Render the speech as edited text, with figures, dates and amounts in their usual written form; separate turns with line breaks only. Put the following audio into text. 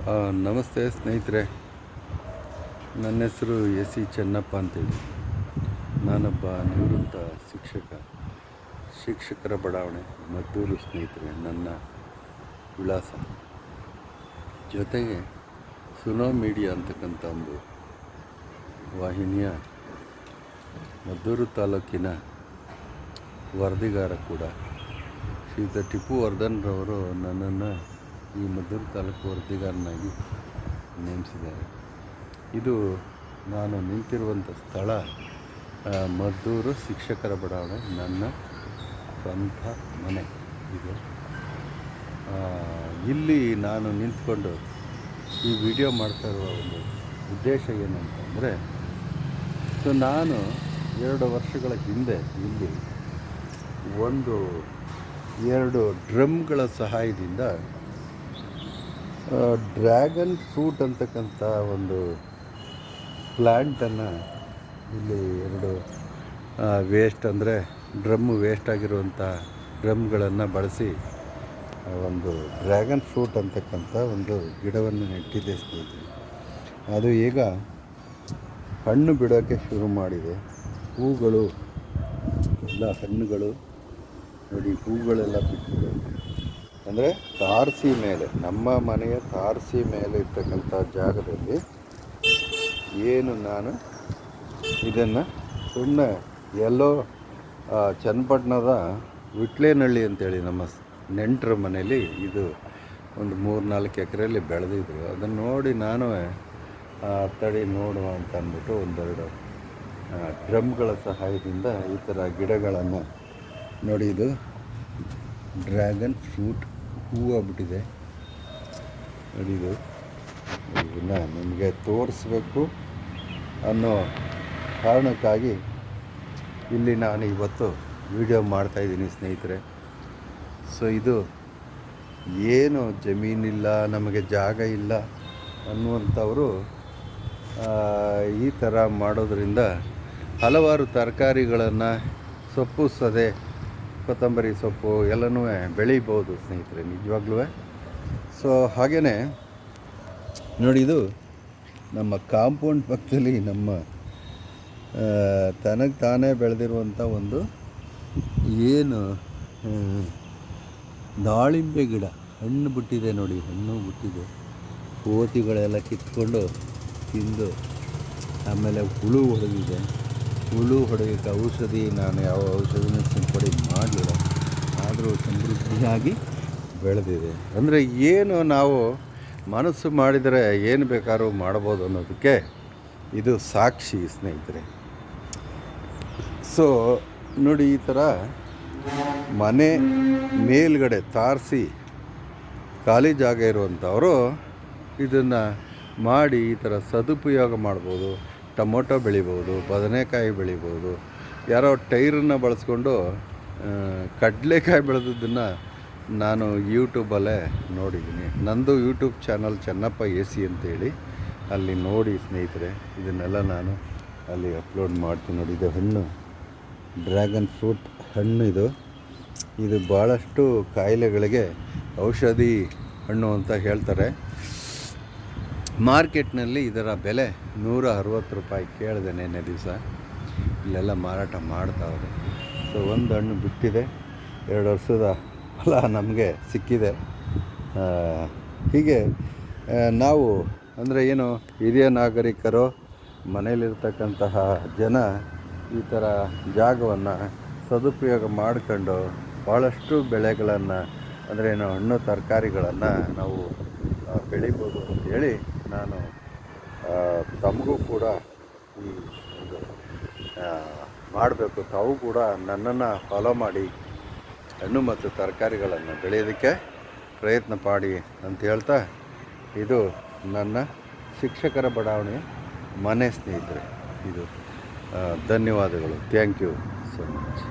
ನಮಸ್ತೆ ಸ್ನೇಹಿತರೆ, ನನ್ನ ಹೆಸರು ಎಸ್.ಸಿ. ಚೆನ್ನಪ್ಪ ಅಂತೇಳಿ. ನಾನೊಬ್ಬ ನಿವೃತ್ತ ಶಿಕ್ಷಕರ ಬಡಾವಣೆ ಮದ್ದೂರು ಸ್ನೇಹಿತರೆ ನನ್ನ ವಿಳಾಸ. ಜೊತೆಗೆ ಸುನೋ ಮೀಡಿಯಾ ಅಂತಕ್ಕಂಥ ಒಂದು ವಾಹಿನಿಯ ಮದ್ದೂರು ತಾಲೂಕಿನ ವರದಿಗಾರ ಕೂಡ. ಶ್ರೀಯುತ ಟಿಪ್ಪು ವರ್ಧನ್ರವರು ನನ್ನನ್ನು ಈ ಮದ್ದೂರು ತಾಲೂಕು ವರದಿಗಾರನಾಗಿ ನೇಮಿಸಿದ್ದಾರೆ. ಇದು ನಾನು ನಿಂತಿರುವಂಥ ಸ್ಥಳ ಮದ್ದೂರು ಶಿಕ್ಷಕರ ಬಡಾವಣೆ, ನನ್ನ ಸ್ವಂತ ಮನೆ ಇದು. ಇಲ್ಲಿ ನಾನು ನಿಂತ್ಕೊಂಡು ಈ ವಿಡಿಯೋ ಮಾಡ್ತಾ ಇರುವ ಒಂದು ಉದ್ದೇಶ ಏನಂತಂದರೆ, ನಾನು 2 ವರ್ಷಗಳ ಹಿಂದೆ ಇಲ್ಲಿ 2 ಡ್ರಮ್ಗಳ ಸಹಾಯದಿಂದ ಡ್ರ್ಯಾಗನ್ ಫ್ರೂಟ್ ಅಂತಕ್ಕಂಥ ಒಂದು ಪ್ಲ್ಯಾಂಟನ್ನು ಇಲ್ಲಿ 2 ವೇಸ್ಟ್ ಅಂದರೆ ವೇಸ್ಟ್ ಆಗಿರುವಂಥ ಡ್ರಮ್ಗಳನ್ನು ಬಳಸಿ ಒಂದು ಡ್ರ್ಯಾಗನ್ ಫ್ರೂಟ್ ಅಂತಕ್ಕಂಥ ಒಂದು ಗಿಡವನ್ನು ನೆಟ್ಟಿದ್ದೆ ಸ್ನೇಹಿತರೆ. ಅದು ಈಗ ಹಣ್ಣು ಬಿಡೋಕ್ಕೆ ಶುರು ಮಾಡಿದೆ. ಹೂಗಳು ಎಲ್ಲ ಹಣ್ಣುಗಳು ನೋಡಿ, ಹೂಗಳೆಲ್ಲ ಬಿಟ್ಟಿದೆ. ಅಂದರೆ ತಾರಸಿ ಮೇಲೆ, ನಮ್ಮ ಮನೆಯ ತಾರಸಿ ಮೇಲೆ ಇರ್ತಕ್ಕಂಥ ಜಾಗದಲ್ಲಿ ಏನು ನಾನು ಇದನ್ನು ಸುಮ್ಮನೆ ಎಲ್ಲೋ ಚನ್ನಪಟ್ಟಣದ ವಿಟ್ಲೇನಹಳ್ಳಿ ಅಂತೇಳಿ ನಮ್ಮ ನೆಂಟರ ಮನೇಲಿ ಇದು ಒಂದು 3-4 ಎಕರೆಯಲ್ಲಿ ಬೆಳೆದಿದ್ರು. ಅದನ್ನು ನೋಡಿ ನಾನು ತಡಿ ನೋಡುವ ಅಂತ ಅಂದ್ಬಿಟ್ಟು 1-2 ಡ್ರಮ್ಗಳ ಸಹಾಯದಿಂದ ಈ ಥರ ಗಿಡಗಳನ್ನು ನೋಡಿ, ಇದು ಡ್ರ್ಯಾಗನ್ ಫ್ರೂಟ್ ಹೂವು ಆಗ್ಬಿಟ್ಟಿದೆ ನೋಡಿ. ಇದನ್ನು ನಿಮಗೆ ತೋರಿಸ್ಬೇಕು ಅನ್ನೋ ಕಾರಣಕ್ಕಾಗಿ ಇಲ್ಲಿ ನಾನು ಇವತ್ತು ವಿಡಿಯೋ ಮಾಡ್ತಾಯಿದ್ದೀನಿ ಸ್ನೇಹಿತರೆ. ಇದು ಏನು ಜಮೀನಿಲ್ಲ, ನಮಗೆ ಜಾಗ ಇಲ್ಲ ಅನ್ನುವಂಥವರು ಈ ಥರ ಮಾಡೋದರಿಂದ ಹಲವಾರು ತರಕಾರಿಗಳನ್ನು, ಸೊಪ್ಪು ಸದೆ, ಕೊತ್ತಂಬರಿ ಸೊಪ್ಪು ಎಲ್ಲನೂ ಬೆಳೀಬೋದು ಸ್ನೇಹಿತರೆ, ನಿಜವಾಗ್ಲೂ. ಹಾಗೆಯೇ ನೋಡಿ, ಇದು ನಮ್ಮ ಕಾಂಪೌಂಡ್ ಪಕ್ಕದಲ್ಲಿ ನಮ್ಮ ತನಗೆ ತಾನೇ ಬೆಳೆದಿರುವಂಥ ಒಂದು ಏನು ದಾಳಿಂಬೆ ಗಿಡ ಹಣ್ಣು ಬಿಟ್ಟಿದೆ ನೋಡಿ, ಹಣ್ಣು ಬಿಟ್ಟಿದೆ. ಕೋತಿಗಳೆಲ್ಲ ಕಿತ್ಕೊಂಡು ತಿಂದು ಆಮೇಲೆ ಹುಳು ಹೊಡೆದಿದೆ. ಹುಳು ಹೊಡೆಯೋಕ್ಕೆ ಔಷಧಿ ನಾನು ಯಾವ ಔಷಧಿನ ಸಿಂಪಡಿ ಮಾಡಲಿಲ್ಲ, ಆದರೂ ಸಮೃದ್ಧಿಯಾಗಿ ಬೆಳೆದಿದೆ. ಅಂದರೆ ಏನು ನಾವು ಮನಸ್ಸು ಮಾಡಿದರೆ ಏನು ಬೇಕಾದ್ರೂ ಮಾಡ್ಬೋದು ಅನ್ನೋದಕ್ಕೆ ಇದು ಸಾಕ್ಷಿ ಸ್ನೇಹಿತರೆ. ನೋಡಿ, ಈ ಥರ ಮನೆ ಮೇಲ್ಗಡೆ ತಾರಸಿ ಖಾಲಿ ಜಾಗ ಇರುವಂಥವರು ಇದನ್ನು ಮಾಡಿ ಈ ಥರ ಸದುಪಯೋಗ ಮಾಡ್ಬೋದು. ಟೊಮೊಟೊ ಬೆಳಿಬೋದು, ಬದನೆಕಾಯಿ ಬೆಳಿಬೋದು. ಯಾರೋ ಟೈರನ್ನು ಬಳಸ್ಕೊಂಡು ಕಡಲೆಕಾಯಿ ಬೆಳೆದದ್ದನ್ನು ನಾನು ಯೂಟ್ಯೂಬಲ್ಲೇ ನೋಡಿದ್ದೀನಿ. ನಂದು ಯೂಟ್ಯೂಬ್ ಚಾನಲ್ ಚೆನ್ನಪ್ಪ ಎ.ಸಿ. ಅಂತೇಳಿ, ಅಲ್ಲಿ ನೋಡಿ ಸ್ನೇಹಿತರೆ. ಇದನ್ನೆಲ್ಲ ನಾನು ಅಲ್ಲಿ ಅಪ್ಲೋಡ್ ಮಾಡ್ತೀನಿ ನೋಡಿ. ಇದು ಹಣ್ಣು, ಡ್ರ್ಯಾಗನ್ ಫ್ರೂಟ್ ಹಣ್ಣು. ಇದು ಭಾಳಷ್ಟು ಕಾಯಿಲೆಗಳಿಗೆ ಔಷಧಿ ಹಣ್ಣು ಅಂತ ಹೇಳ್ತಾರೆ. ಮಾರ್ಕೆಟ್ನಲ್ಲಿ ಇದರ ಬೆಲೆ 160 ರೂಪಾಯಿ ಕೇಳಿದೆ ನೆನ್ನೆ ದಿವಸ. ಇಲ್ಲೆಲ್ಲ ಮಾರಾಟ ಮಾಡ್ತಾವ್ರೆ. ಒಂದು ಹಣ್ಣು ಬಿಟ್ಟಿದೆ, 2 ವರ್ಷದ ಫಲ ನಮಗೆ ಸಿಕ್ಕಿದೆ. ಹೀಗೆ ನಾವು ಅಂದರೆ ಏನು, ಹಿರಿಯ ನಾಗರಿಕರು, ಮನೆಯಲ್ಲಿರ್ತಕ್ಕಂತಹ ಜನ ಈ ಥರ ಜಾಗವನ್ನು ಸದುಪಯೋಗ ಮಾಡ್ಕೊಂಡು ಭಾಳಷ್ಟು ಬೆಳೆಗಳನ್ನು, ಅಂದರೆ ಏನು, ಹಣ್ಣು ತರಕಾರಿಗಳನ್ನು ನಾವು ಬೆಳಿಬೋದು ಅಂಥೇಳಿ ನಾನು ತಮಗೂ ಕೂಡ ಈ ಒಂದು ಮಾಡಬೇಕು. ತಾವು ಕೂಡ ನನ್ನನ್ನು ಫಾಲೋ ಮಾಡಿ ಹಣ್ಣು ಮತ್ತು ತರಕಾರಿಗಳನ್ನು ಬೆಳೆಯೋದಕ್ಕೆ ಪ್ರಯತ್ನ ಪಡಿ ಅಂತ ಹೇಳ್ತಾ, ಇದು ನನ್ನ ಶಿಕ್ಷಕರ ಬಡಾವಣೆ ಮನೆ ಸ್ನೇಹಿತರೆ. ಧನ್ಯವಾದಗಳು. Thank you so much.